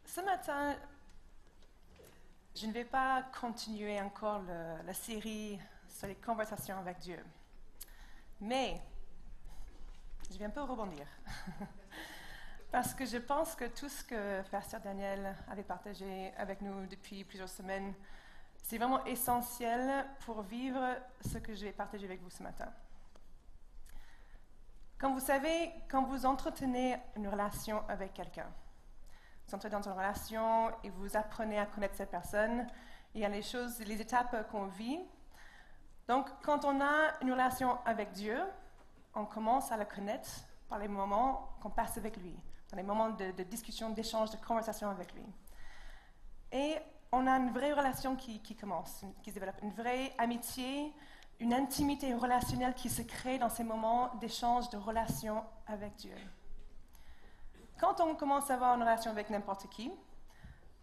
Ce matin, je ne vais pas continuer encore la série sur les conversations avec Dieu. Mais, je vais un peu rebondir. Parce que je pense que tout ce que Pasteur Daniel avait partagé avec nous depuis plusieurs semaines, c'est vraiment essentiel pour vivre ce que je vais partager avec vous ce matin. Comme vous savez, quand vous entretenez une relation avec quelqu'un, vous entrez dans une relation et vous apprenez à connaître cette personne, il y a les étapes qu'on vit. Donc, quand on a une relation avec Dieu, on commence à le connaître par les moments qu'on passe avec lui, dans les moments de discussion, d'échange, de conversation avec lui. Et on a une vraie relation qui commence, qui se développe, une vraie amitié, une intimité relationnelle qui se crée dans ces moments d'échange, de relation avec Dieu. Quand on commence à avoir une relation avec n'importe qui,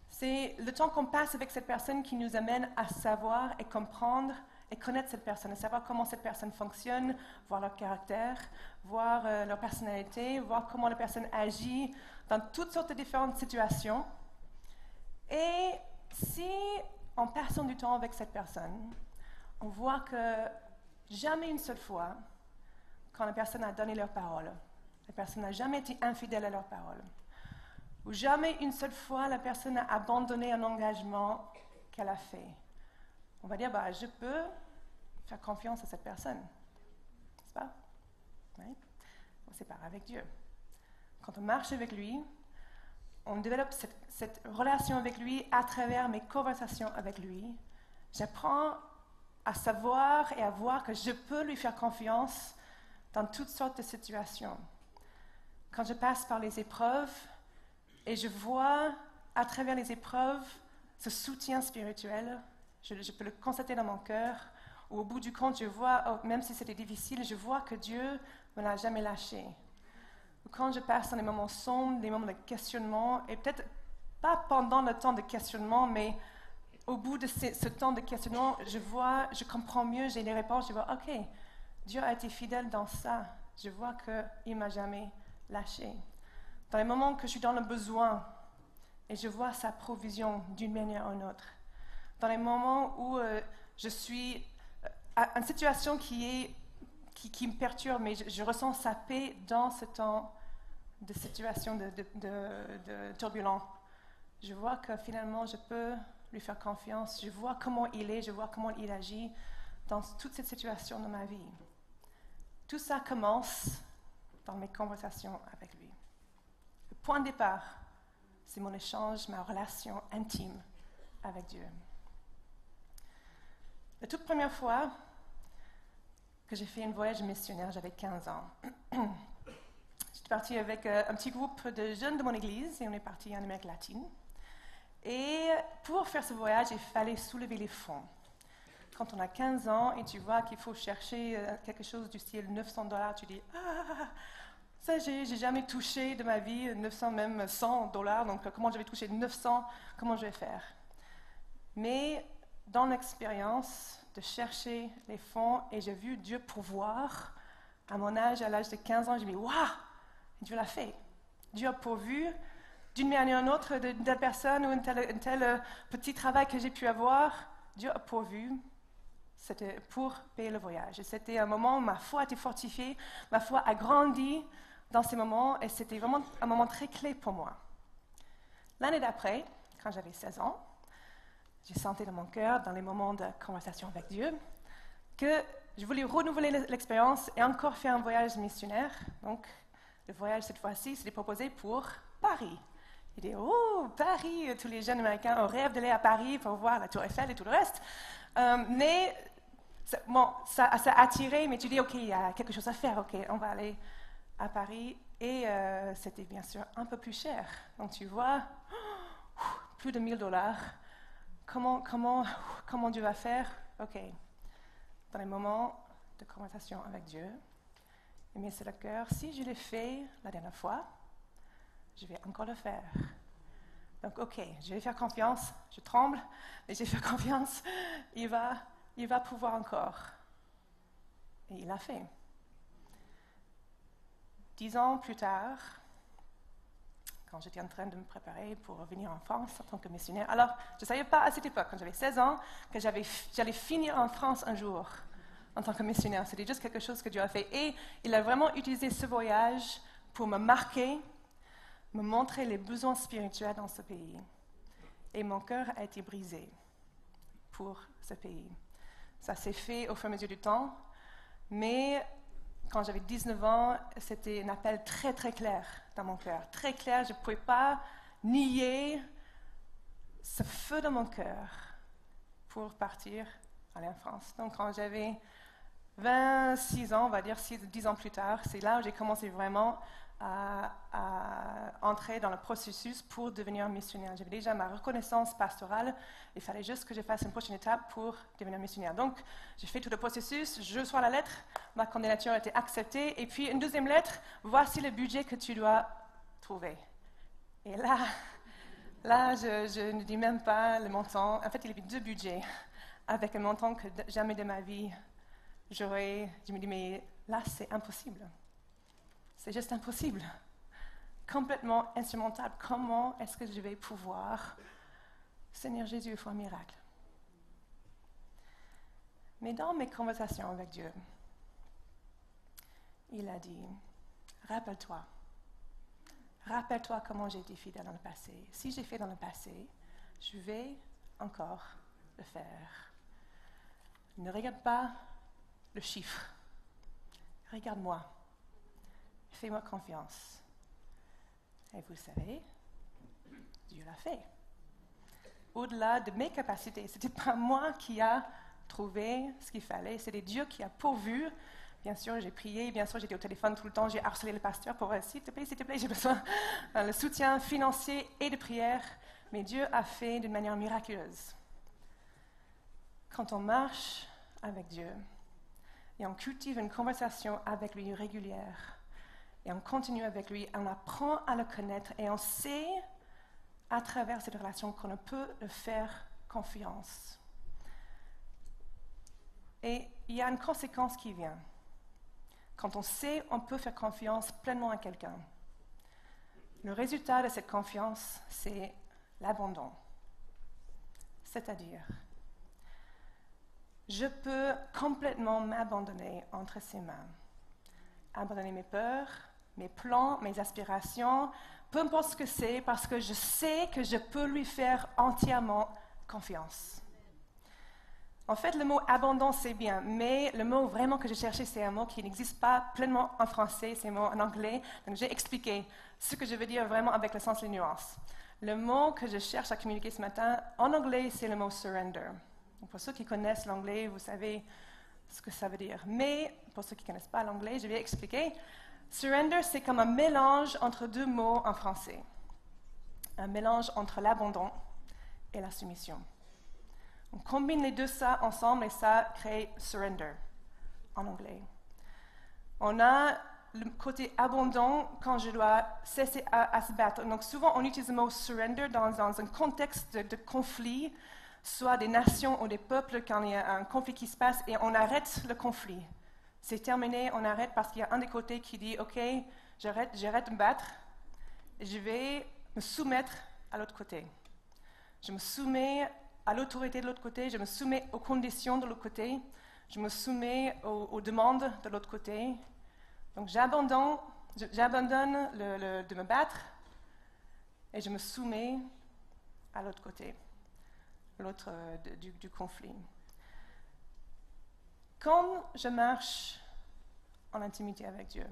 c'est le temps qu'on passe avec cette personne qui nous amène à savoir et comprendre et connaître cette personne, à savoir comment cette personne fonctionne, voir leur caractère, voir leur personnalité, voir comment la personne agit dans toutes sortes de différentes situations. Et si, en passant du temps avec cette personne, on voit que jamais une seule fois, quand la personne a donné leur parole, la personne n'a jamais été infidèle à leur parole, ou jamais une seule fois la personne a abandonné un engagement qu'elle a fait, on va dire, je peux faire confiance à cette personne, n'est-ce pas? Oui. C'est pareil avec Dieu. Quand on marche avec lui, on développe cette relation avec lui à travers mes conversations avec lui. J'apprends à savoir et à voir que je peux lui faire confiance dans toutes sortes de situations. Quand je passe par les épreuves et je vois à travers les épreuves ce soutien spirituel, je peux le constater dans mon cœur, ou au bout du compte, je vois, même si c'était difficile, je vois que Dieu ne me l'a jamais lâché. Ou quand je passe dans des moments sombres, des moments de questionnement, et peut-être pas pendant le temps de questionnement, mais au bout de ce temps de questionnement, je comprends mieux, j'ai les réponses, je vois, ok, Dieu a été fidèle dans ça. Je vois qu'il ne m'a jamais lâché. Dans les moments que je suis dans le besoin, et je vois sa provision d'une manière ou d'une autre. Dans les moments où je suis à une situation qui me perturbe, mais je ressens sa paix dans ce temps de situation de turbulent. Je vois que finalement, je peux lui faire confiance. Je vois comment il est, je vois comment il agit dans toute cette situation de ma vie. Tout ça commence dans mes conversations avec lui. Le point de départ, c'est mon échange, ma relation intime avec Dieu. La toute première fois que j'ai fait un voyage missionnaire, j'avais 15 ans. J'étais partie avec un petit groupe de jeunes de mon église et on est parti en Amérique latine. Et pour faire ce voyage, il fallait soulever les fonds. Quand on a 15 ans et tu vois qu'il faut chercher quelque chose du style $900, tu dis « Ah, ça j'ai jamais touché de ma vie, 900, même $100, donc comment je vais toucher 900, comment je vais faire ?» Mais dans l'expérience de chercher les fonds, et j'ai vu Dieu pourvoir, à mon âge, à l'âge de 15 ans, j'ai dit « Waouh, Dieu l'a fait. Dieu a pourvu d'une manière ou d'une autre d'une telle personne ou un tel petit travail que j'ai pu avoir. Dieu a pourvu. » C'était pour payer le voyage. Et c'était un moment où ma foi a été fortifiée, ma foi a grandi dans ces moments, et c'était vraiment un moment très clé pour moi. L'année d'après, quand j'avais 16 ans, j'ai senti dans mon cœur, dans les moments de conversation avec Dieu, que je voulais renouveler l'expérience et encore faire un voyage missionnaire. Donc, le voyage, cette fois-ci, c'était proposé pour Paris. Il dit, oh, Paris, tous les jeunes Américains ont rêve d'aller à Paris pour voir la Tour Eiffel et tout le reste. Mais ça a attiré, mais tu dis, ok, il y a quelque chose à faire, ok, on va aller à Paris. Et c'était bien sûr un peu plus cher. Donc tu vois, plus de $1000. Comment Dieu va faire? Ok. Dans les moments de conversation avec Dieu, mais c'est le cœur, si je l'ai fait la dernière fois, je vais encore le faire. Donc, ok, je vais faire confiance, je tremble, mais je vais faire confiance, il va pouvoir encore. Et il l'a fait. 10 ans plus tard, quand j'étais en train de me préparer pour revenir en France en tant que missionnaire. Alors, je ne savais pas à cette époque, quand j'avais 16 ans, que j'allais finir en France un jour en tant que missionnaire. C'était juste quelque chose que Dieu a fait. Et il a vraiment utilisé ce voyage pour me marquer, me montrer les besoins spirituels dans ce pays. Et mon cœur a été brisé pour ce pays. Ça s'est fait au fur et à mesure du temps, mais quand j'avais 19 ans, c'était un appel très très clair dans mon cœur. Très clair, je ne pouvais pas nier ce feu dans mon cœur pour partir aller en France. Donc quand j'avais 26 ans, on va dire 10 ans plus tard, c'est là où j'ai commencé vraiment à entrer dans le processus pour devenir missionnaire. J'avais déjà ma reconnaissance pastorale, il fallait juste que je fasse une prochaine étape pour devenir missionnaire. Donc, j'ai fait tout le processus, je reçois la lettre, ma candidature a été acceptée, et puis une deuxième lettre, voici le budget que tu dois trouver. Et là, je ne dis même pas le montant. En fait, il y avait 2 budgets, avec un montant que jamais de ma vie je me dis, mais là, c'est impossible. C'est juste impossible. Complètement insurmontable. Comment est-ce que je vais pouvoir... Seigneur Jésus, il faut un miracle. Mais dans mes conversations avec Dieu, il a dit, rappelle-toi comment j'ai été fidèle dans le passé. Si j'ai fait dans le passé, je vais encore le faire. Ne regarde pas le chiffre. Regarde-moi. Fais-moi confiance. Et vous savez, Dieu l'a fait. Au-delà de mes capacités, ce n'était pas moi qui a trouvé ce qu'il fallait, c'était Dieu qui a pourvu. Bien sûr, j'ai prié, bien sûr, j'étais au téléphone tout le temps, j'ai harcelé le pasteur pour s'il te plaît, j'ai besoin de soutien financier et de prière. Mais Dieu a fait d'une manière miraculeuse. Quand on marche avec Dieu et on cultive une conversation avec lui régulière, et on continue avec lui, on apprend à le connaître et on sait à travers cette relation qu'on peut le faire confiance. Et il y a une conséquence qui vient. Quand on sait, on peut faire confiance pleinement à quelqu'un. Le résultat de cette confiance, c'est l'abandon. C'est-à-dire, je peux complètement m'abandonner entre ses mains. Abandonner mes peurs, mes plans, mes aspirations, peu importe ce que c'est, parce que je sais que je peux lui faire entièrement confiance. En fait, le mot « abandon », c'est bien, mais le mot vraiment que je cherchais, c'est un mot qui n'existe pas pleinement en français, c'est un mot en anglais. Donc, j'ai expliqué ce que je veux dire vraiment avec le sens et les nuances. Le mot que je cherche à communiquer ce matin, en anglais, c'est le mot « surrender ». Donc, pour ceux qui connaissent l'anglais, vous savez ce que ça veut dire. Mais pour ceux qui ne connaissent pas l'anglais, je vais expliquer. Surrender, c'est comme un mélange entre 2 mots en français. Un mélange entre l'abandon et la soumission. On combine les deux ça ensemble et ça crée surrender en anglais. On a le côté abandon quand je dois cesser à se battre. Donc souvent on utilise le mot surrender dans un contexte de conflit, soit des nations ou des peuples quand il y a un conflit qui se passe et on arrête le conflit. C'est terminé, on arrête parce qu'il y a un des côtés qui dit « Ok, j'arrête de me battre, je vais me soumettre à l'autre côté. Je me soumets à l'autorité de l'autre côté, je me soumets aux conditions de l'autre côté, je me soumets aux demandes de l'autre côté. Donc j'abandonne de me battre et je me soumets à l'autre côté, l'autre du conflit. Quand je marche en intimité avec Dieu,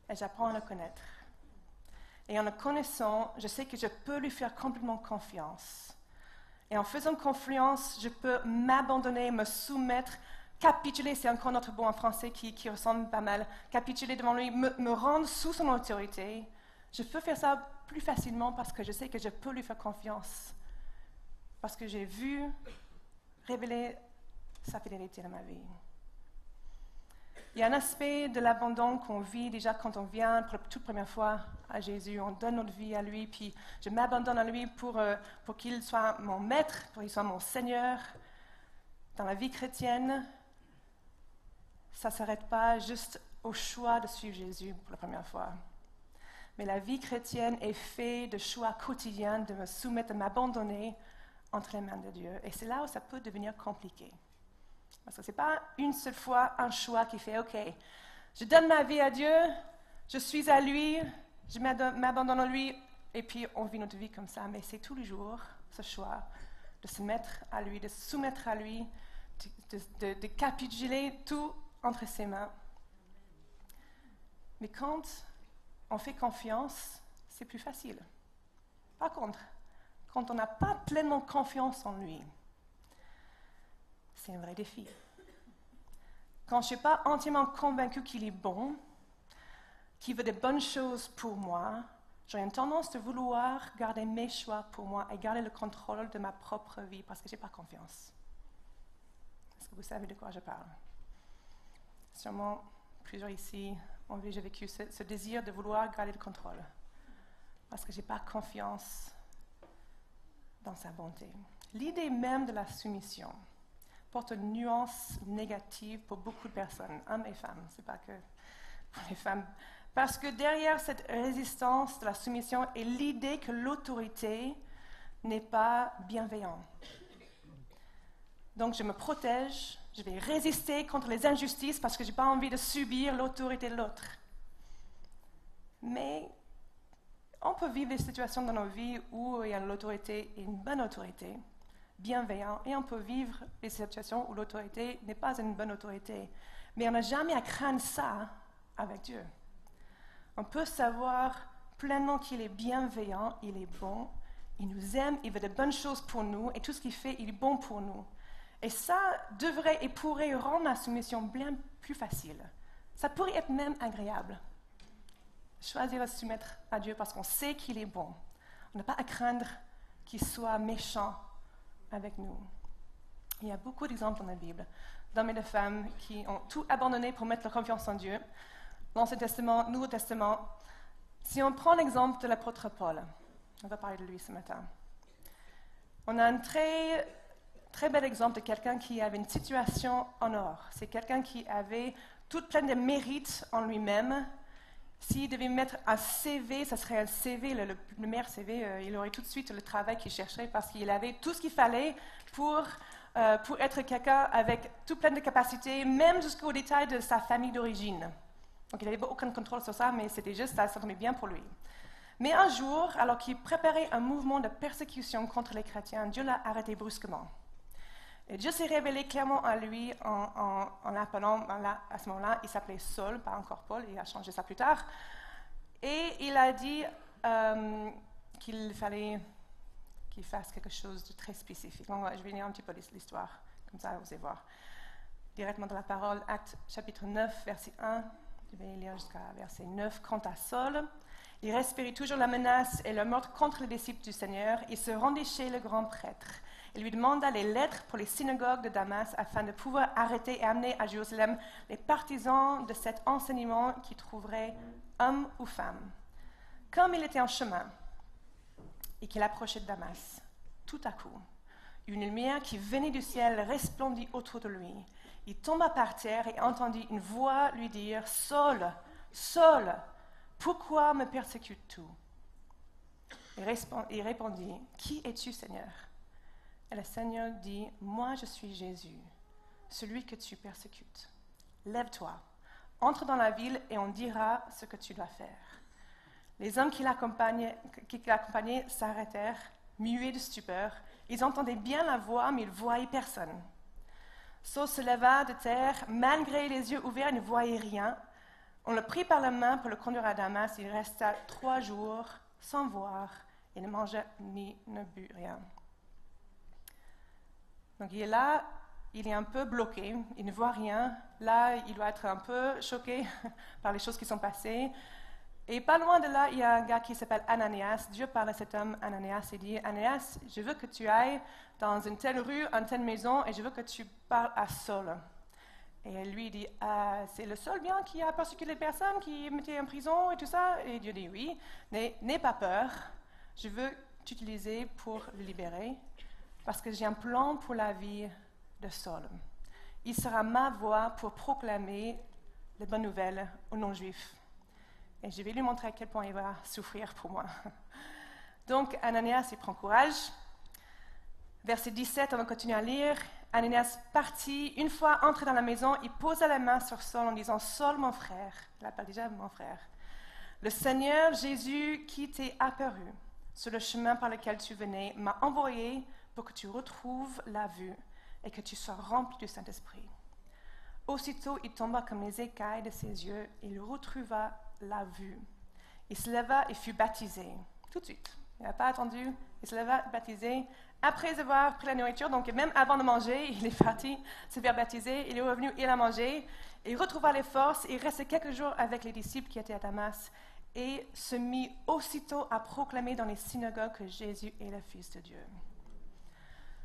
et j'apprends à le connaître, et en le connaissant, je sais que je peux lui faire complètement confiance. Et en faisant confiance, je peux m'abandonner, me soumettre, capituler, c'est encore notre mot en français qui ressemble pas mal, capituler devant lui, me rendre sous son autorité. Je peux faire ça plus facilement parce que je sais que je peux lui faire confiance. Parce que j'ai vu révéler sa fidélité dans ma vie. Il y a un aspect de l'abandon qu'on vit déjà quand on vient pour la toute première fois à Jésus. On donne notre vie à lui, puis je m'abandonne à lui pour qu'il soit mon maître, pour qu'il soit mon Seigneur. Dans la vie chrétienne, ça ne s'arrête pas juste au choix de suivre Jésus pour la première fois. Mais la vie chrétienne est faite de choix quotidiens, de me soumettre, de m'abandonner entre les mains de Dieu. Et c'est là où ça peut devenir compliqué. Parce que ce n'est pas une seule fois un choix qui fait « Ok, je donne ma vie à Dieu, je suis à lui, je m'abandonne à lui, et puis on vit notre vie comme ça. » Mais c'est tous les jours ce choix de se mettre à lui, de se soumettre à lui, de capituler tout entre ses mains. Mais quand on fait confiance, c'est plus facile. Par contre, quand on n'a pas pleinement confiance en lui, c'est un vrai défi. Quand je ne suis pas entièrement convaincue qu'il est bon, qu'il veut de bonnes choses pour moi, j'ai une tendance de vouloir garder mes choix pour moi et garder le contrôle de ma propre vie parce que je n'ai pas confiance. Est-ce que vous savez de quoi je parle? Sûrement, plusieurs ici ont déjà vécu ce désir de vouloir garder le contrôle parce que je n'ai pas confiance dans sa bonté. L'idée même de la soumission porte une nuance négative pour beaucoup de personnes, hommes et femmes, ce n'est pas que pour les femmes. Parce que derrière cette résistance de la soumission est l'idée que l'autorité n'est pas bienveillante. Donc je me protège, je vais résister contre les injustices parce que je n'ai pas envie de subir l'autorité de l'autre. Mais on peut vivre des situations dans nos vies où il y a l'autorité et une bonne autorité, bienveillante, et on peut vivre des situations où l'autorité n'est pas une bonne autorité. Mais on n'a jamais à craindre ça avec Dieu. On peut savoir pleinement qu'il est bienveillant, il est bon, il nous aime, il veut de bonnes choses pour nous, et tout ce qu'il fait, il est bon pour nous. Et ça devrait et pourrait rendre la soumission bien plus facile. Ça pourrait être même agréable. Choisir de se soumettre à Dieu parce qu'on sait qu'il est bon. On n'a pas à craindre qu'il soit méchant avec nous. Il y a beaucoup d'exemples dans la Bible d'hommes et de femmes qui ont tout abandonné pour mettre leur confiance en Dieu. L'Ancien Testament, Nouveau Testament. Si on prend l'exemple de l'apôtre Paul, on va parler de lui ce matin. On a un très bel exemple de quelqu'un qui avait une situation en or. C'est quelqu'un qui avait tout plein de mérites en lui-même. S'il devait mettre un CV, ça serait un CV, le meilleur CV, il aurait tout de suite le travail qu'il chercherait parce qu'il avait tout ce qu'il fallait pour être quelqu'un avec tout plein de capacités, même jusqu'au détail de sa famille d'origine. Donc il n'avait aucun contrôle sur ça, mais c'était juste, ça tombait bien pour lui. Mais un jour, alors qu'il préparait un mouvement de persécution contre les chrétiens, Dieu l'a arrêté brusquement. Et Dieu s'est révélé clairement à lui en l'appelant, à ce moment-là, il s'appelait Saul, pas encore Paul, il a changé ça plus tard. Et il a dit qu'il fallait qu'il fasse quelque chose de très spécifique. Donc, je vais lire un petit peu l'histoire, comme ça vous allez voir. Directement dans la parole, Actes chapitre 9, verset 1, je vais lire jusqu'à verset 9. Quant à Saul, il respirait toujours la menace et le meurtre contre les disciples du Seigneur. Il se rendait chez le grand prêtre. Il lui demanda les lettres pour les synagogues de Damas afin de pouvoir arrêter et amener à Jérusalem les partisans de cet enseignement qui trouveraient hommes ou femmes. Comme il était en chemin et qu'il approchait de Damas, tout à coup, une lumière qui venait du ciel resplendit autour de lui. Il tomba par terre et entendit une voix lui dire « Saul, Saul, pourquoi me persécutes-tu » Il répondit « Qui es-tu, Seigneur ?» Et le Seigneur dit « Moi, je suis Jésus, celui que tu persécutes. Lève-toi, entre dans la ville et on dira ce que tu dois faire. » Les hommes qui l'accompagnaient s'arrêtèrent, muets de stupeur. Ils entendaient bien la voix, mais ils ne voyaient personne. Saul se leva de terre, malgré les yeux ouverts, il ne voyait rien. On le prit par la main pour le conduire à Damas. Il resta 3 jours sans voir. Il ne mangea ni ne but rien. Donc il est là, il est un peu bloqué, il ne voit rien. Là, il doit être un peu choqué par les choses qui sont passées. Et pas loin de là, il y a un gars qui s'appelle Ananias. Dieu parle à cet homme, Ananias, et dit « Ananias, je veux que tu ailles dans une telle rue, une telle maison, et je veux que tu parles à Saul. » Et lui dit « C'est le Saul bien qui a persécuté les personnes, qui mettait en prison et tout ça ?» Et Dieu dit « Oui, n'aie pas peur, je veux t'utiliser pour le libérer, parce que j'ai un plan pour la vie de Saul. Il sera ma voix pour proclamer les bonnes nouvelles aux non-juifs. et je vais lui montrer à quel point il va souffrir pour moi. » Donc, Ananias, il prend courage. Verset 17, on va continuer à lire. Ananias partit. Une fois entré dans la maison, il posa la main sur Saul en disant « Saul, mon frère », il appelle déjà mon frère, « le Seigneur Jésus qui t'est apparu sur le chemin par lequel tu venais m'a envoyé pour que tu retrouves la vue et que tu sois rempli du Saint-Esprit. » Aussitôt, il tomba comme les écailles de ses yeux et il retrouva la vue. Il se leva et fut baptisé. Tout de suite. Il n'a pas attendu. Il se leva, baptisé. Après avoir pris la nourriture, donc même avant de manger, il est parti se faire baptiser. Il est revenu, il a mangé. Il retrouva les forces. Il restait quelques jours avec les disciples qui étaient à Damas et se mit aussitôt à proclamer dans les synagogues que Jésus est le Fils de Dieu.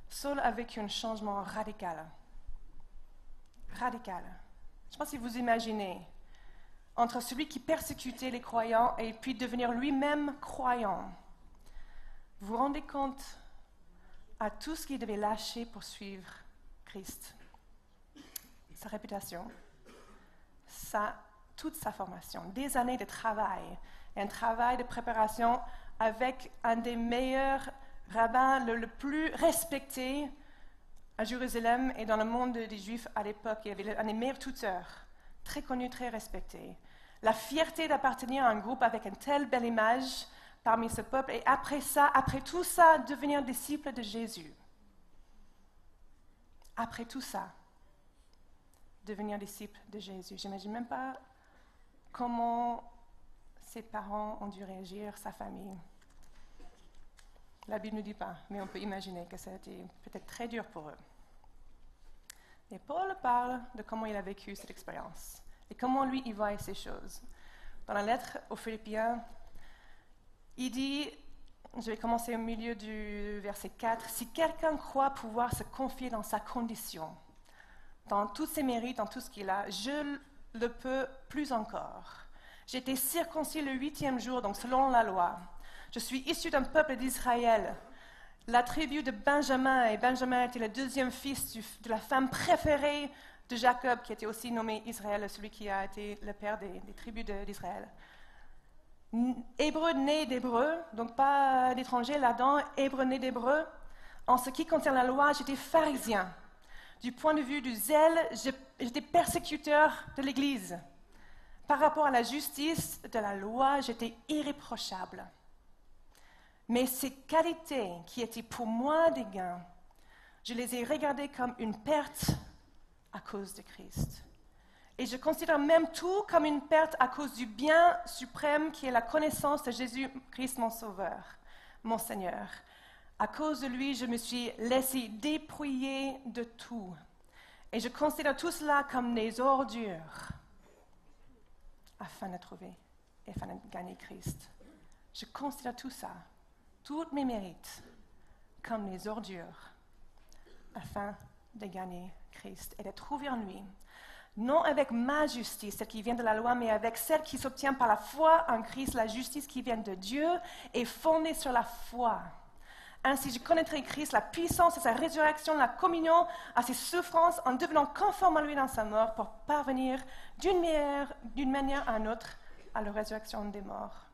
Saul a vécu un changement radical. Radical. Je ne sais pas si vous imaginez, entre celui qui persécutait les croyants et puis devenir lui-même croyant. Vous vous rendez compte à tout ce qu'il devait lâcher pour suivre Christ. Sa réputation, toute sa formation, des années de travail, un travail de préparation avec un des meilleurs rabbins, le plus respecté à Jérusalem et dans le monde des Juifs à l'époque. Il y avait un des meilleurs tuteurs, très connu, très respecté. La fierté d'appartenir à un groupe avec une telle belle image parmi ce peuple, et après tout ça, devenir disciple de Jésus. Après tout ça, devenir disciple de Jésus. Je n'imagine même pas comment ses parents ont dû réagir, sa famille. La Bible ne dit pas, mais on peut imaginer que ça a été peut-être très dur pour eux. Et Paul parle de comment il a vécu cette expérience et comment lui, il voit ces choses. Dans la lettre aux Philippiens, il dit, je vais commencer au milieu du verset 4, « Si quelqu'un croit pouvoir se confier dans sa condition, dans tous ses mérites, dans tout ce qu'il a, je le peux plus encore. J'ai été circoncis le 8e jour, donc selon la loi. Je suis issu d'un peuple d'Israël, la tribu de Benjamin, et Benjamin était le deuxième fils de la femme préférée de Jacob, qui était aussi nommé Israël, celui qui a été le père des tribus d'Israël. Hébreu né d'Hébreu, donc pas d'étranger là-dedans, hébreu né d'Hébreu. En ce qui concerne la loi, j'étais pharisien. Du point de vue du zèle, j'étais persécuteur de l'Église. Par rapport à la justice de la loi, j'étais irréprochable. Mais ces qualités qui étaient pour moi des gains, je les ai regardées comme une perte à cause de Christ. Et je considère même tout comme une perte à cause du bien suprême qui est la connaissance de Jésus-Christ, mon Sauveur, mon Seigneur. À cause de lui, je me suis laissé dépouiller de tout. Et je considère tout cela comme des ordures afin de trouver et afin de gagner Christ. Je considère tout ça, tous mes mérites, comme des ordures afin de gagner Christ et de trouver en lui. Non avec ma justice, celle qui vient de la loi, mais avec celle qui s'obtient par la foi en Christ, la justice qui vient de Dieu est fondée sur la foi. Ainsi, je connaîtrai Christ, la puissance de sa résurrection, la communion à ses souffrances, en devenant conforme à lui dans sa mort, pour parvenir d'une manière à une autre à la résurrection des morts.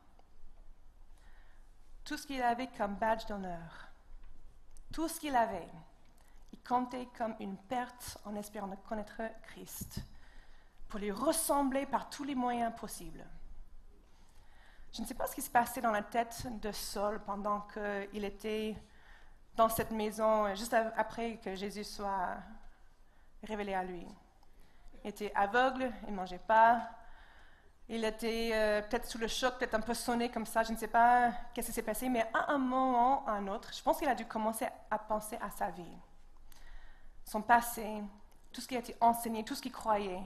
Tout ce qu'il avait comme badge d'honneur, tout ce qu'il avait, il comptait comme une perte en espérant connaître Christ, pour lui ressembler par tous les moyens possibles. Je ne sais pas ce qui se passait dans la tête de Saul pendant qu'il était dans cette maison, juste après que Jésus soit révélé à lui. Il était aveugle, il ne mangeait pas, il était peut-être sous le choc, peut-être un peu sonné comme ça, je ne sais pas qu'est-ce qui s'est passé, mais à un moment ou à un autre, je pense qu'il a dû commencer à penser à sa vie, son passé, tout ce qui a été enseigné, tout ce qu'il croyait.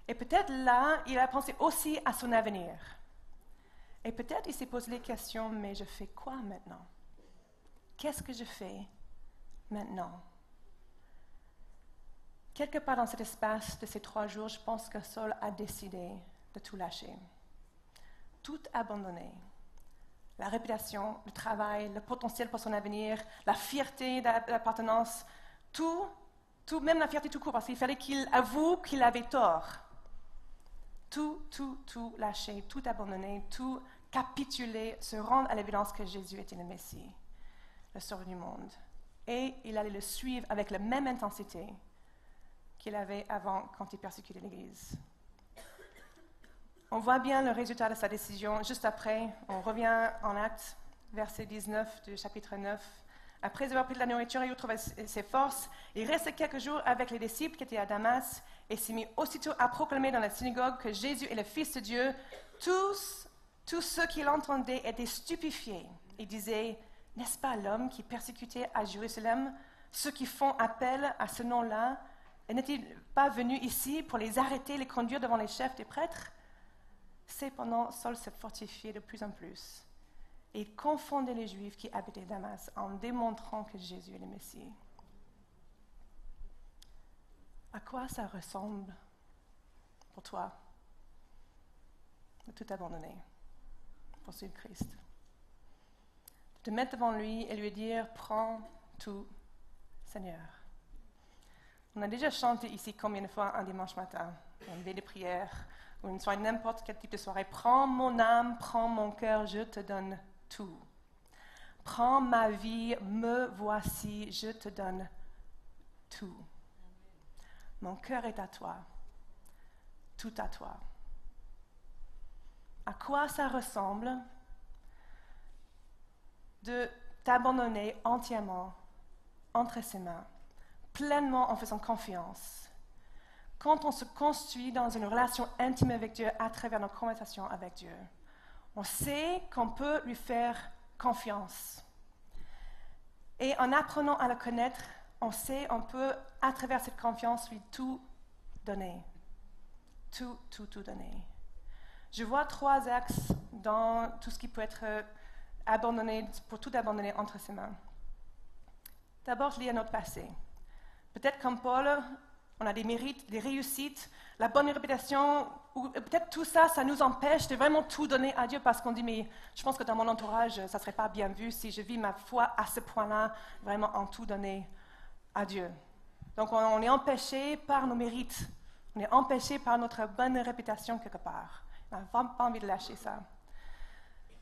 Et peut-être là, il a pensé aussi à son avenir. Et peut-être il s'est posé les questions, mais je fais quoi maintenant? Qu'est-ce que je fais maintenant? Quelque part dans cet espace de ces 3 jours, je pense que Saul a décidé de tout lâcher, tout abandonner. La réputation, le travail, le potentiel pour son avenir, la fierté d'appartenance, tout, même la fierté tout court, parce qu'il fallait qu'il avoue qu'il avait tort. tout lâcher, tout abandonner, tout capituler, se rendre à l'évidence que Jésus était le Messie, le Sauveur du monde. Et il allait le suivre avec la même intensité qu'il avait avant quand il persécutait l'Église. On voit bien le résultat de sa décision juste après. On revient en Actes, verset 19 du chapitre 9. Après avoir pris de la nourriture et retrouvé ses forces, il restait quelques jours avec les disciples qui étaient à Damas et s'est mis aussitôt à proclamer dans la synagogue que Jésus est le Fils de Dieu. Tous ceux qui l'entendaient étaient stupéfiés et disaient, « N'est-ce pas l'homme qui persécutait à Jérusalem ceux qui font appel à ce nom-là? Et n'est-il pas venu ici pour les arrêter, les conduire devant les chefs des prêtres ?» Cependant, Saul se fortifiait de plus en plus. Et il confondait les Juifs qui habitaient Damas en démontrant que Jésus est le Messie. À quoi ça ressemble pour toi de tout abandonner pour suivre Christ? De te mettre devant lui et lui dire « Prends tout, Seigneur ». On a déjà chanté ici combien de fois un dimanche matin, une veille de prière, ou une soirée, n'importe quel type de soirée. « Prends mon âme, prends mon cœur, je te donne tout. Prends ma vie, me voici, je te donne tout. Mon cœur est à toi, tout à toi. » À quoi ça ressemble de t'abandonner entièrement entre ses mains, pleinement en faisant confiance, quand on se construit dans une relation intime avec Dieu à travers nos conversations avec Dieu. On sait qu'on peut lui faire confiance. Et en apprenant à le connaître, on sait qu'on peut, à travers cette confiance, lui tout donner. Tout donner. Je vois 3 axes dans tout ce qui peut être abandonné, pour tout abandonner entre ses mains. D'abord, lié à notre passé. Peut-être comme Paul, on a des mérites, des réussites, la bonne réputation, ou peut-être tout ça, ça nous empêche de vraiment tout donner à Dieu parce qu'on dit, mais je pense que dans mon entourage, ça ne serait pas bien vu si je vis ma foi à ce point-là, vraiment en tout donner à Dieu. Donc on est empêché par nos mérites, on est empêché par notre bonne réputation quelque part. On n'a vraiment pas envie de lâcher ça.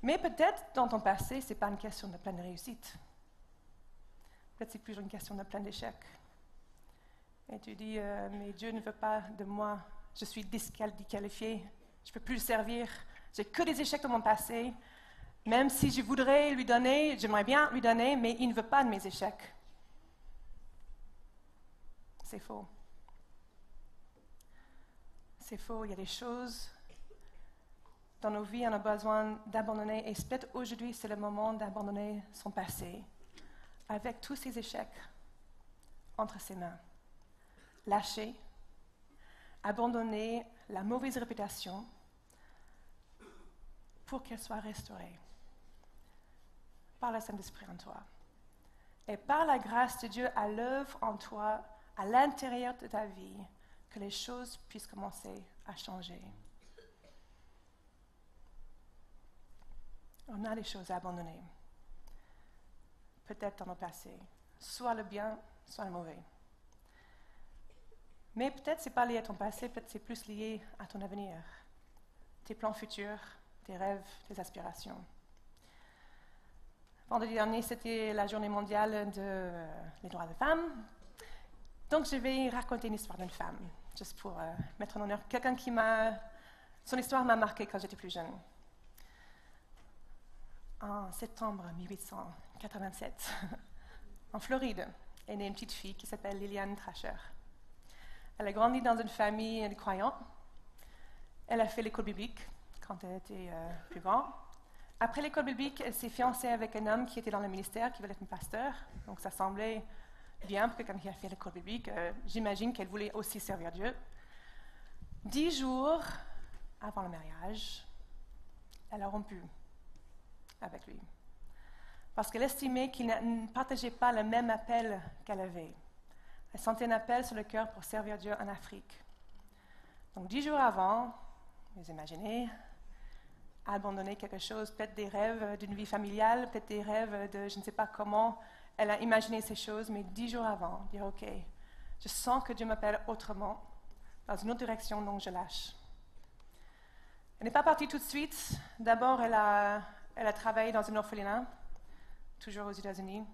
Mais peut-être dans ton passé, ce n'est pas une question de pleine réussite. Peut-être c'est plus une question de plein d'échecs. Et tu dis, mais Dieu ne veut pas de moi, je suis disqualifié, je ne peux plus le servir, j'ai que des échecs dans mon passé, même si je voudrais lui donner, j'aimerais bien lui donner, mais il ne veut pas de mes échecs. C'est faux. C'est faux, il y a des choses dans nos vies, on a besoin d'abandonner, et peut-être aujourd'hui, c'est le moment d'abandonner son passé, avec tous ses échecs entre ses mains. Lâcher, abandonner la mauvaise réputation pour qu'elle soit restaurée par le Saint-Esprit en toi. Et par la grâce de Dieu à l'œuvre en toi, à l'intérieur de ta vie, que les choses puissent commencer à changer. On a des choses à abandonner. Peut-être dans le passé, soit le bien, soit le mauvais. Mais peut-être ce n'est pas lié à ton passé, peut-être c'est plus lié à ton avenir, tes plans futurs, tes rêves, tes aspirations. Vendredi dernier, c'était la journée mondiale des droits des femmes. Donc je vais raconter une histoire d'une femme, juste pour mettre en honneur quelqu'un son histoire m'a marqué quand j'étais plus jeune. En septembre 1887, en Floride, est née une petite fille qui s'appelle Lillian Trasher. Elle a grandi dans une famille de croyants. Elle a fait l'école biblique quand elle était plus grande. Après l'école biblique, elle s'est fiancée avec un homme qui était dans le ministère, qui voulait être un pasteur. Donc ça semblait bien pour quelqu'un qui a fait l'école biblique. J'imagine qu'elle voulait aussi servir Dieu. 10 jours avant le mariage, elle a rompu avec lui. Parce qu'elle estimait qu'il ne partageait pas le même appel qu'elle avait. Elle sentait un appel sur le cœur pour servir Dieu en Afrique. Donc 10 jours avant, vous imaginez, abandonner quelque chose, peut-être des rêves d'une vie familiale, peut-être des rêves de je ne sais pas comment. Elle a imaginé ces choses, mais 10 jours avant, dire ok, je sens que Dieu m'appelle autrement, dans une autre direction, donc je lâche. Elle n'est pas partie tout de suite. D'abord, elle a travaillé dans un orphelinat, toujours aux États-Unis.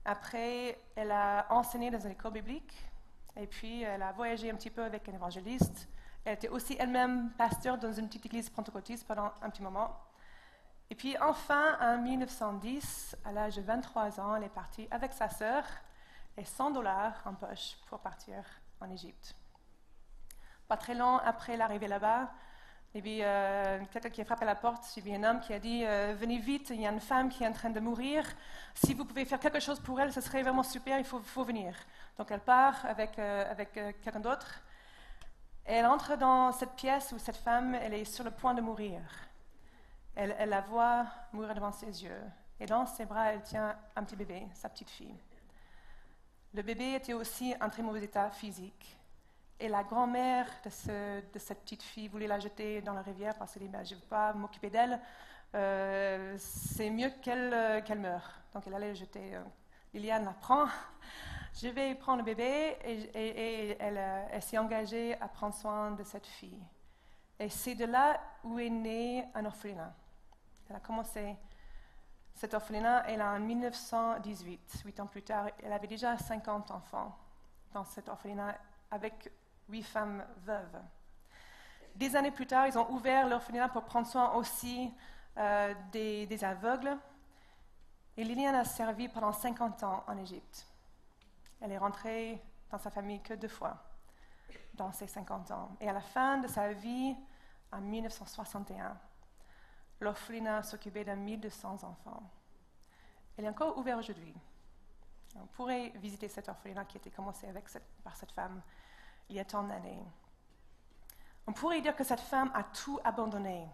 Après, elle a enseigné dans une école biblique. Et puis, elle a voyagé un petit peu avec un évangéliste. Elle était aussi elle-même pasteur dans une petite église pentecôtiste pendant un petit moment. Et puis, enfin, en 1910, à l'âge de 23 ans, elle est partie avec sa sœur et $100 en poche pour partir en Égypte. Pas très long après l'arrivée là-bas, il y avait quelqu'un qui a frappé à la porte, il y avait un homme qui a dit venez vite, il y a une femme qui est en train de mourir. Si vous pouvez faire quelque chose pour elle, ce serait vraiment super, il faut venir. » Donc elle part avec quelqu'un d'autre. Et elle entre dans cette pièce où cette femme, elle est sur le point de mourir. Elle la voit mourir devant ses yeux. Et dans ses bras, elle tient un petit bébé, sa petite fille. Le bébé était aussi en très mauvais état physique. Et la grand-mère de cette petite fille voulait la jeter dans la rivière parce qu'elle dit je ne veux pas m'occuper d'elle, c'est mieux qu'elle meure. Donc elle allait le jeter. Liliane la prend. Je vais prendre le bébé et elle s'est engagée à prendre soin de cette fille. Et c'est de là où est né un orphelinat. Elle a commencé cet orphelinat et en 1918, 8 ans plus tard, elle avait déjà 50 enfants dans cet orphelinat avec 8 femmes veuves. Des années plus tard, ils ont ouvert l'orphelinat pour prendre soin aussi des aveugles. Et Liliane a servi pendant 50 ans en Égypte. Elle est rentrée dans sa famille que 2 fois dans ces 50 ans. Et à la fin de sa vie, en 1961, l'orphelinat s'occupait de 1200 enfants. Elle est encore ouverte aujourd'hui. On pourrait visiter cet orphelinat qui a été commencé par cette femme il y a tant d'années. On pourrait dire que cette femme a tout abandonné,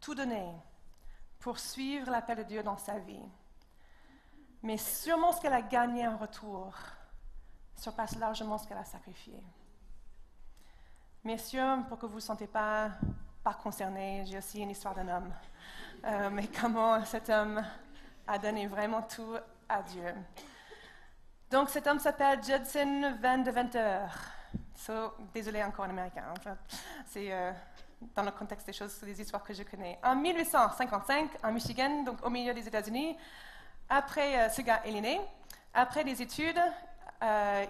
tout donné pour suivre l'appel de Dieu dans sa vie. Mais sûrement ce qu'elle a gagné en retour surpasse largement ce qu'elle a sacrifié. Messieurs, pour que vous ne vous sentez pas concernés, j'ai aussi une histoire d'un homme. Mais comment cet homme a donné vraiment tout à Dieu. Donc cet homme s'appelle Judson Van Deventer. Désolé encore en américain, c'est dans le contexte des choses, c'est des histoires que je connais. En 1855, en Michigan, donc au milieu des États-Unis, après ce gars est né, après des études,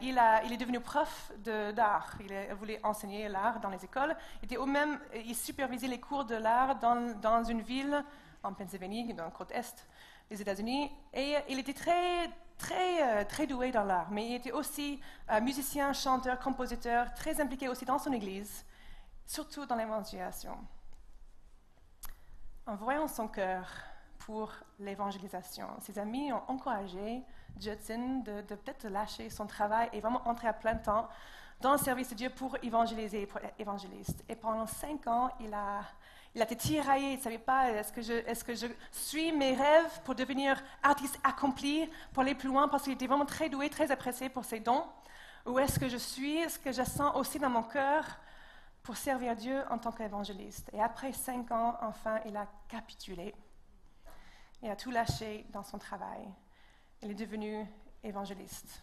il est devenu prof d'art. Il voulait enseigner l'art dans les écoles. Il supervisait les cours de l'art dans une ville en Pennsylvanie, dans la côte est des États-Unis. Et il était très doué dans l'art, mais il était aussi musicien, chanteur, compositeur, très impliqué aussi dans son église, surtout dans l'évangélisation. En voyant son cœur pour l'évangélisation, ses amis ont encouragé Judson de peut-être lâcher son travail et vraiment entrer à plein temps dans le service de Dieu pour évangéliser, pour être évangéliste. Et pendant 5 ans, il a été tiraillé, il ne savait pas, est-ce que je suis mes rêves pour devenir artiste accompli, pour aller plus loin, parce qu'il était vraiment très doué, très apprécié pour ses dons, ou est-ce que je sens aussi dans mon cœur pour servir Dieu en tant qu'évangéliste. Et après 5 ans, enfin, il a capitulé. Il a tout lâché dans son travail. Il est devenu évangéliste.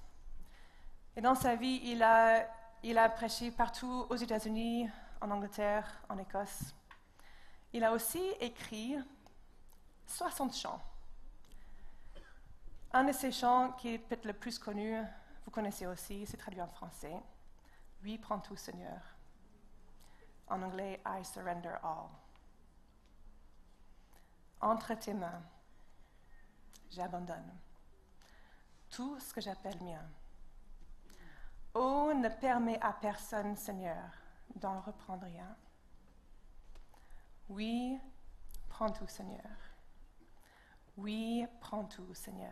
Et dans sa vie, il a prêché partout aux États-Unis, en Angleterre, en Écosse. Il a aussi écrit 60 chants. Un de ces chants qui est peut-être le plus connu, vous connaissez aussi, c'est traduit en français. « Oui, prends tout, Seigneur ». En anglais, « I surrender all ». Entre tes mains, j'abandonne tout ce que j'appelle mien. Oh, ne permets à personne, Seigneur, d'en reprendre rien. Oui, prends tout, Seigneur. Oui, prends tout, Seigneur.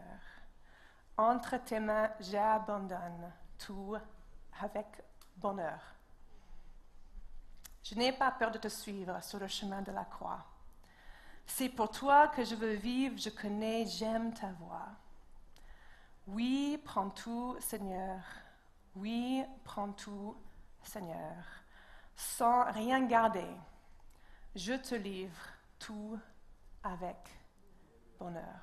Entre tes mains, j'abandonne tout avec bonheur. Je n'ai pas peur de te suivre sur le chemin de la croix. C'est pour toi que je veux vivre, je connais, j'aime ta voix. Oui, prends tout, Seigneur. Oui, prends tout, Seigneur. Sans rien garder, je te livre tout avec bonheur.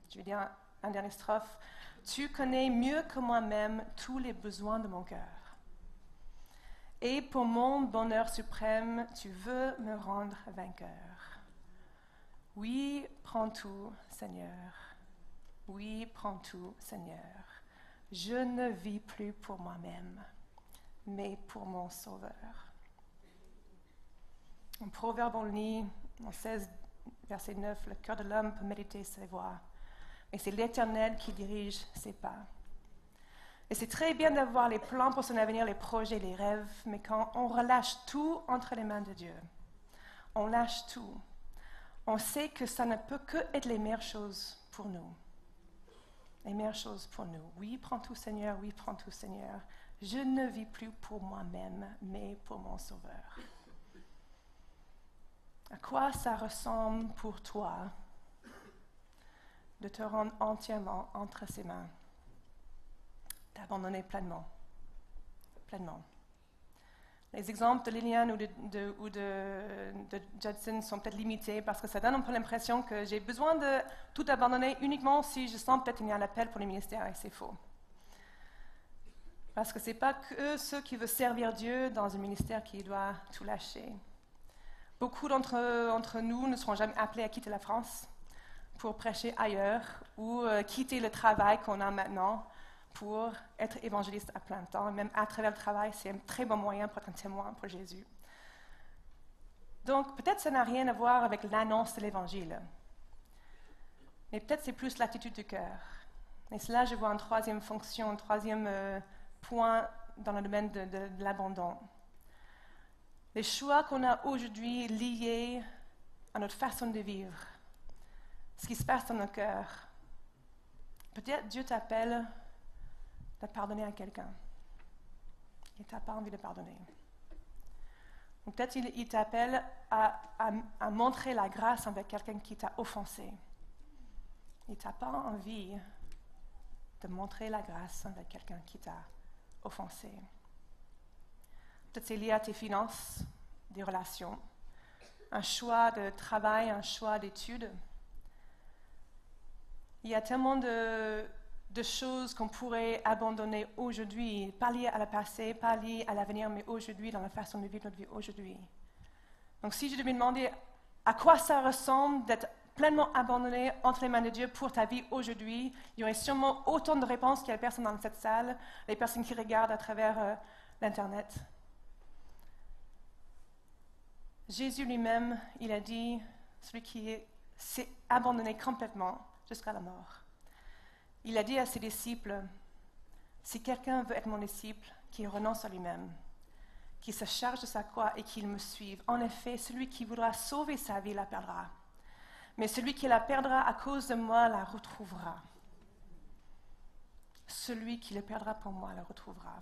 Je vais dire un dernier strophe. Tu connais mieux que moi-même tous les besoins de mon cœur. Et pour mon bonheur suprême, tu veux me rendre vainqueur. Oui, prends tout, Seigneur. Oui, prends tout, Seigneur. Je ne vis plus pour moi-même, mais pour mon Sauveur. En Proverbe, on lit en 16, verset 9, « Le cœur de l'homme peut méditer ses voies, mais c'est l'Éternel qui dirige ses pas. » Et c'est très bien d'avoir les plans pour son avenir, les projets, les rêves, mais quand on relâche tout entre les mains de Dieu, on lâche tout, on sait que ça ne peut que être les meilleures choses pour nous. Les meilleures choses pour nous. Oui, prends tout, Seigneur, oui, prends tout, Seigneur. Je ne vis plus pour moi-même, mais pour mon Sauveur. À quoi ça ressemble pour toi de te rendre entièrement entre ses mains, d'abandonner pleinement, pleinement. Les exemples de Liliane ou de Judson sont peut-être limités parce que ça donne un peu l'impression que j'ai besoin de tout abandonner uniquement si je sens peut-être qu'il y a un appel pour le ministère, et c'est faux. Parce que ce n'est pas que ceux qui veulent servir Dieu dans un ministère qui doivent tout lâcher. Beaucoup d'entre nous ne seront jamais appelés à quitter la France pour prêcher ailleurs ou quitter le travail qu'on a maintenant pour être évangéliste à plein temps. Et même à travers le travail, c'est un très bon moyen pour être un témoin pour Jésus. Donc, peut-être ça n'a rien à voir avec l'annonce de l'Évangile. Mais peut-être c'est plus l'attitude du cœur. Et cela, je vois une troisième fonction, un troisième point dans le domaine de l'abandon. Les choix qu'on a aujourd'hui liés à notre façon de vivre, ce qui se passe dans nos cœurs. Peut-être Dieu t'appelle de pardonner à quelqu'un et tu n'as pas envie de pardonner. Ou peut-être il t'appelle à montrer la grâce envers quelqu'un qui t'a offensé. Et tu n'as pas envie de montrer la grâce envers quelqu'un qui t'a offensé. Peut-être c'est lié à tes finances, des relations, un choix de travail, un choix d'études. Il y a tellement de choses qu'on pourrait abandonner aujourd'hui, pas liées à la passé, pas liées à l'avenir, mais aujourd'hui, dans la façon de vivre notre vie aujourd'hui. Donc si je devais demander à quoi ça ressemble d'être pleinement abandonné entre les mains de Dieu pour ta vie aujourd'hui, il y aurait sûrement autant de réponses qu'il y a de personnes dans cette salle, les personnes qui regardent à travers l'Internet. Jésus lui-même, il a dit, celui qui s'est abandonné complètement jusqu'à la mort. Il a dit à ses disciples, si quelqu'un veut être mon disciple, qu'il renonce à lui-même, qu'il se charge de sa croix et qu'il me suive. En effet, celui qui voudra sauver sa vie la perdra. Mais celui qui la perdra à cause de moi la retrouvera. Celui qui le perdra pour moi la retrouvera.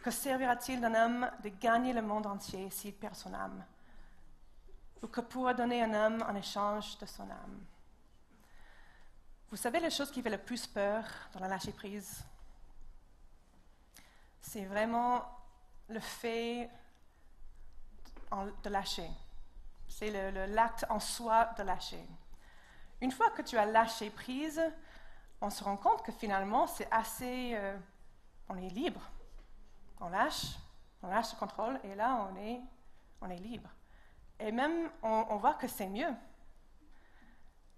Que servira-t-il d'un homme de gagner le monde entier s'il perd son âme? Ou que pourra donner un homme en échange de son âme? Vous savez les choses qui fait le plus peur dans la lâcher-prise? C'est vraiment le fait de lâcher. C'est l'acte en soi de lâcher. Une fois que tu as lâché prise, on se rend compte que finalement c'est assez... on est libre. On lâche le contrôle et là on est libre. Et même on voit que c'est mieux.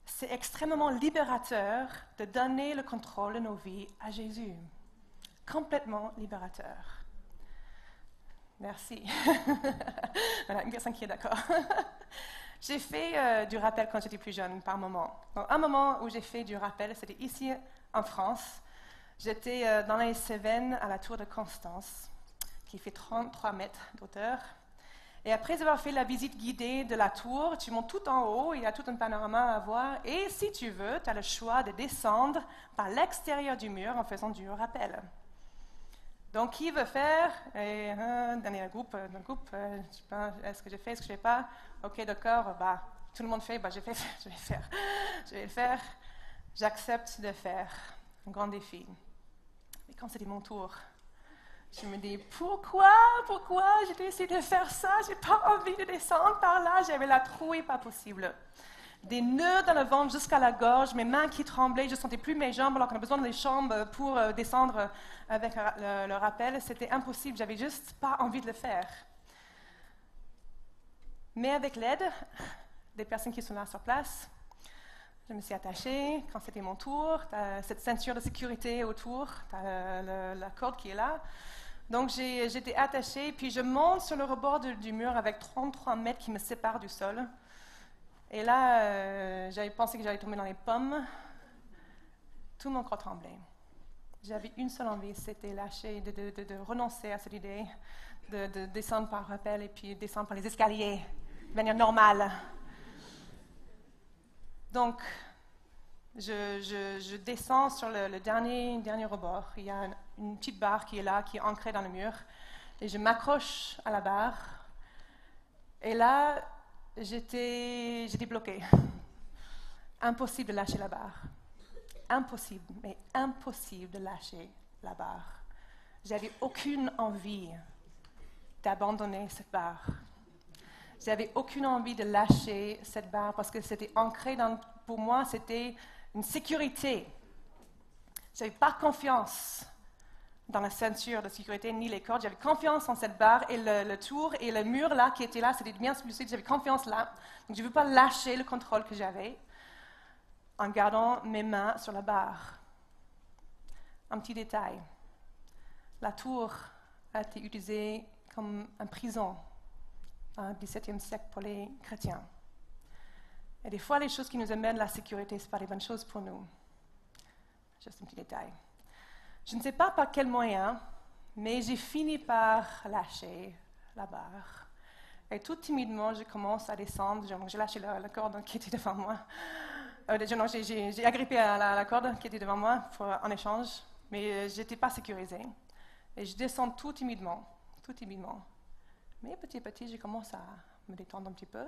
C'est extrêmement libérateur de donner le contrôle de nos vies à Jésus. Complètement libérateur. Merci. Voilà, une personne qui est d'accord. J'ai fait du rappel quand j'étais plus jeune, par moment. Donc, un moment où j'ai fait du rappel, c'était ici en France. J'étais dans les Cévennes, à la tour de Constance, qui fait 33 mètres d'auteur. Et après avoir fait la visite guidée de la tour, tu montes tout en haut, il y a tout un panorama à voir. Et si tu veux, tu as le choix de descendre par l'extérieur du mur en faisant du rappel. Donc, qui veut faire? Et, dans groupe, je sais pas, est-ce que je fais, est-ce que je ne fais pas? Ok, d'accord, bah, tout le monde fait, bah, je vais le faire. J'accepte de faire un grand défi. Et quand c'était mon tour, je me dis, pourquoi j'ai décidé de faire ça? J'ai pas envie de descendre par là, j'avais la trouille pas possible. des nœuds dans le ventre jusqu'à la gorge, mes mains qui tremblaient, je ne sentais plus mes jambes alors qu'on a besoin des jambes pour descendre avec le rappel. C'était impossible, j'avais juste pas envie de le faire. Mais avec l'aide des personnes qui sont là sur place, je me suis attachée. Quand c'était mon tour, tu as cette ceinture de sécurité autour, tu as la corde qui est là. Donc j'étais attachée, puis je monte sur le rebord du mur avec 33 mètres qui me séparent du sol. Et là, j'avais pensé que j'allais tomber dans les pommes. Tout mon corps tremblait. J'avais une seule envie, c'était lâcher, de renoncer à cette idée, de descendre par rappel et puis descendre par les escaliers, de manière normale. Donc, je descends sur le dernier rebord. Il y a une petite barre qui est là, qui est ancrée dans le mur. Et je m'accroche à la barre. Et là, j'étais bloquée. Impossible de lâcher la barre. Impossible, mais impossible de lâcher la barre. J'avais aucune envie d'abandonner cette barre. J'avais aucune envie de lâcher cette barre parce que c'était ancré pour moi, c'était une sécurité. Je n'avais pas confiance dans la ceinture de sécurité ni les cordes. J'avais confiance en cette barre et le tour et le mur là qui était là, c'était bien lucide. J'avais confiance là. Donc je ne veux pas lâcher le contrôle que j'avais en gardant mes mains sur la barre. Un petit détail. La tour a été utilisée comme une prison au XVIIe siècle pour les chrétiens. Et des fois, les choses qui nous amènent la sécurité, ce ne sont pas des bonnes choses pour nous. Juste un petit détail. Je ne sais pas par quel moyen, mais j'ai fini par lâcher la barre. Et tout timidement, je commence à descendre. J'ai lâché la corde qui était devant moi. J'ai agrippé à la corde qui était devant moi en échange, mais je n'étais pas sécurisée. Et je descends tout timidement. Mais petit à petit, je commence à me détendre un petit peu,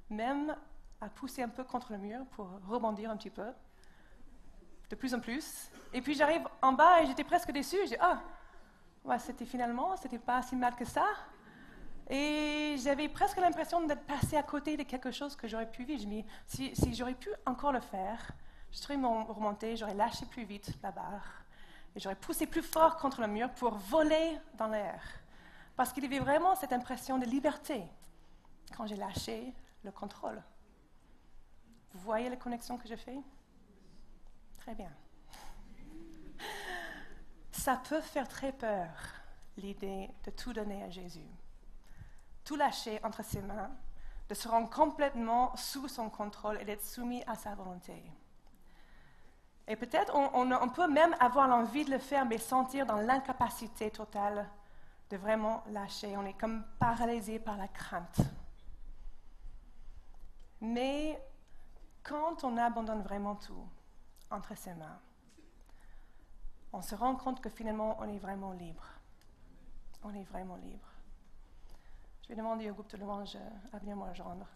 même à pousser un peu contre le mur pour rebondir un petit peu, de plus en plus. Et puis j'arrive en bas et j'étais presque déçue. J'ai dit, c'était pas si mal que ça. Et j'avais presque l'impression d'être passée à côté de quelque chose que j'aurais pu vivre. Je me dis, si j'aurais pu encore le faire, je serais remontée, j'aurais lâché plus vite la barre et j'aurais poussé plus fort contre le mur pour voler dans l'air. Parce qu'il y avait vraiment cette impression de liberté quand j'ai lâché le contrôle. Vous voyez la connexion que je fais? Très bien. Ça peut faire très peur, l'idée de tout donner à Jésus. Tout lâcher entre ses mains, de se rendre complètement sous son contrôle et d'être soumis à sa volonté. Et peut-être on peut même avoir l'envie de le faire, mais sentir dans l'incapacité totale de vraiment lâcher. On est comme paralysé par la crainte. Mais quand on abandonne vraiment tout entre ses mains, on se rend compte que finalement on est vraiment libre. On est vraiment libre. Je vais demander au groupe de louanges à venir me rejoindre.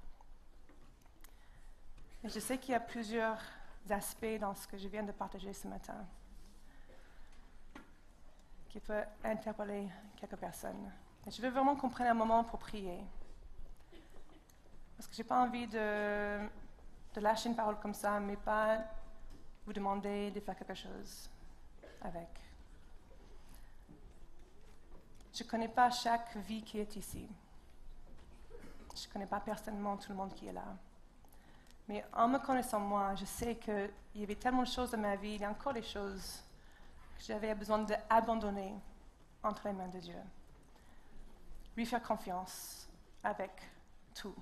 Et je sais qu'il y a plusieurs aspects dans ce que je viens de partager ce matin qui peut interpeller quelques personnes. Et je veux vraiment qu'on prenne un moment pour prier. Parce que je n'ai pas envie de lâcher une parole comme ça, mais pas vous demander de faire quelque chose avec. Je ne connais pas chaque vie qui est ici. Je ne connais pas personnellement tout le monde qui est là. Mais en me connaissant moi, je sais qu'il y avait tellement de choses dans ma vie, il y a encore des choses que j'avais besoin d'abandonner entre les mains de Dieu. Lui faire confiance avec tout.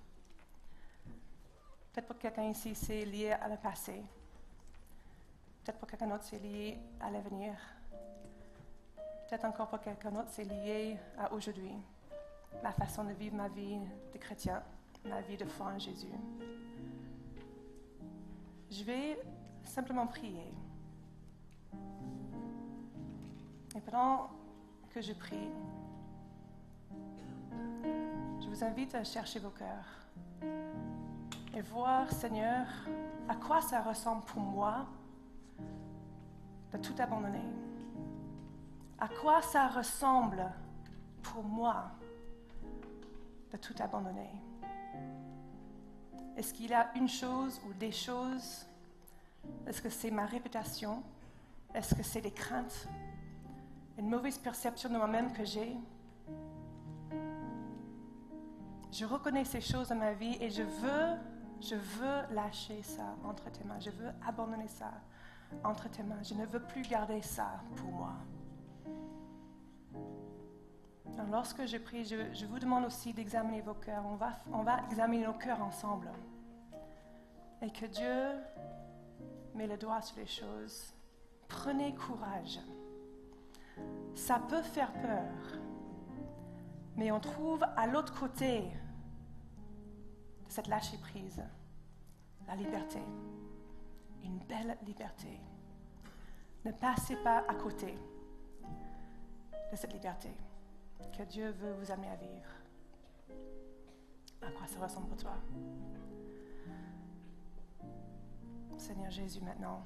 Peut-être pour quelqu'un ici, c'est lié à le passé. Peut-être pour quelqu'un d'autre, c'est lié à l'avenir. Peut-être encore pour quelqu'un d'autre, c'est lié à aujourd'hui. Ma façon de vivre ma vie de chrétien, ma vie de foi en Jésus. Je vais simplement prier. Et pendant que je prie, je vous invite à chercher vos cœurs et voir, Seigneur, à quoi ça ressemble pour moi de tout abandonner. À quoi ça ressemble pour moi de tout abandonner. Et Est-ce qu'il y a une chose ou des choses? Est-ce que c'est ma réputation? Est-ce que c'est des craintes? Une mauvaise perception de moi-même que j'ai? Je reconnais ces choses dans ma vie et je veux lâcher ça entre tes mains. Je veux abandonner ça entre tes mains. Je ne veux plus garder ça pour moi. Alors, lorsque je prie, je vous demande aussi d'examiner vos cœurs. On va examiner nos cœurs ensemble. Et que Dieu met le doigt sur les choses. Prenez courage. Ça peut faire peur. Mais on trouve à l'autre côté de cette lâcher-prise la liberté. Une belle liberté. Ne passez pas à côté de cette liberté que Dieu veut vous amener à vivre. À quoi ça ressemble pour toi? Seigneur Jésus, maintenant,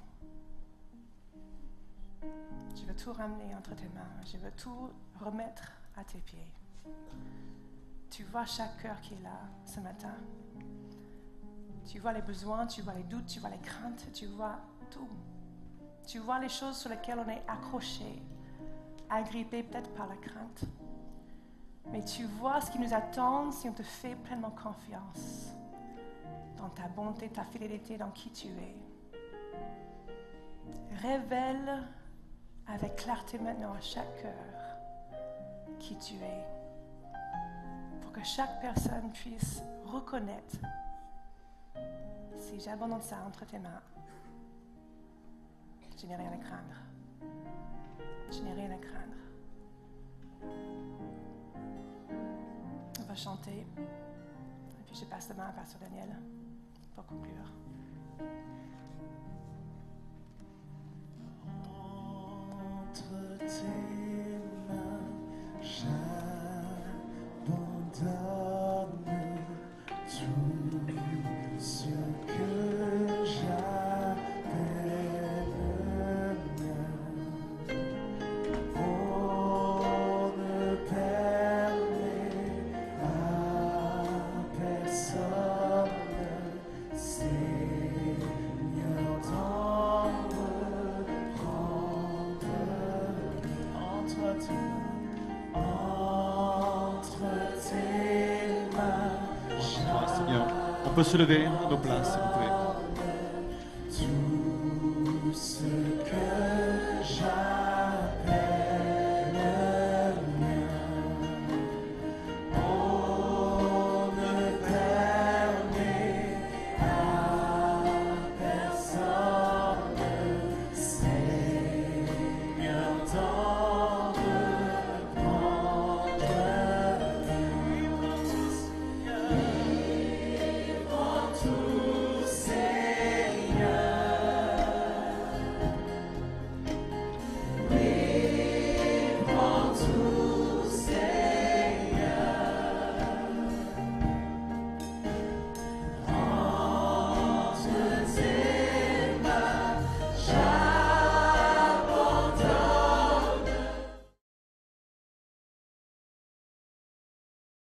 je veux tout ramener entre tes mains. Je veux tout remettre à tes pieds. Tu vois chaque cœur qui est là ce matin. Tu vois les besoins, tu vois les doutes, tu vois les craintes, tu vois tout. Tu vois les choses sur lesquelles on est accroché, agrippé peut-être par la crainte. Mais tu vois ce qui nous attend si on te fait pleinement confiance dans ta bonté, ta fidélité, dans qui tu es. Révèle avec clarté maintenant à chaque cœur qui tu es, pour que chaque personne puisse reconnaître: si j'abandonne ça entre tes mains, je n'ai rien à craindre. Je n'ai rien à craindre. On va chanter, et puis je passe la main à Pasteur Daniel pour conclure. Entre tes mains, j'abandonne tout ce que j'appelle mien. On ne permet à personne, Seigneur, d'en reprendre entre tes mains. Seigneur, on peut se lever à nos places, s'il vous plaît.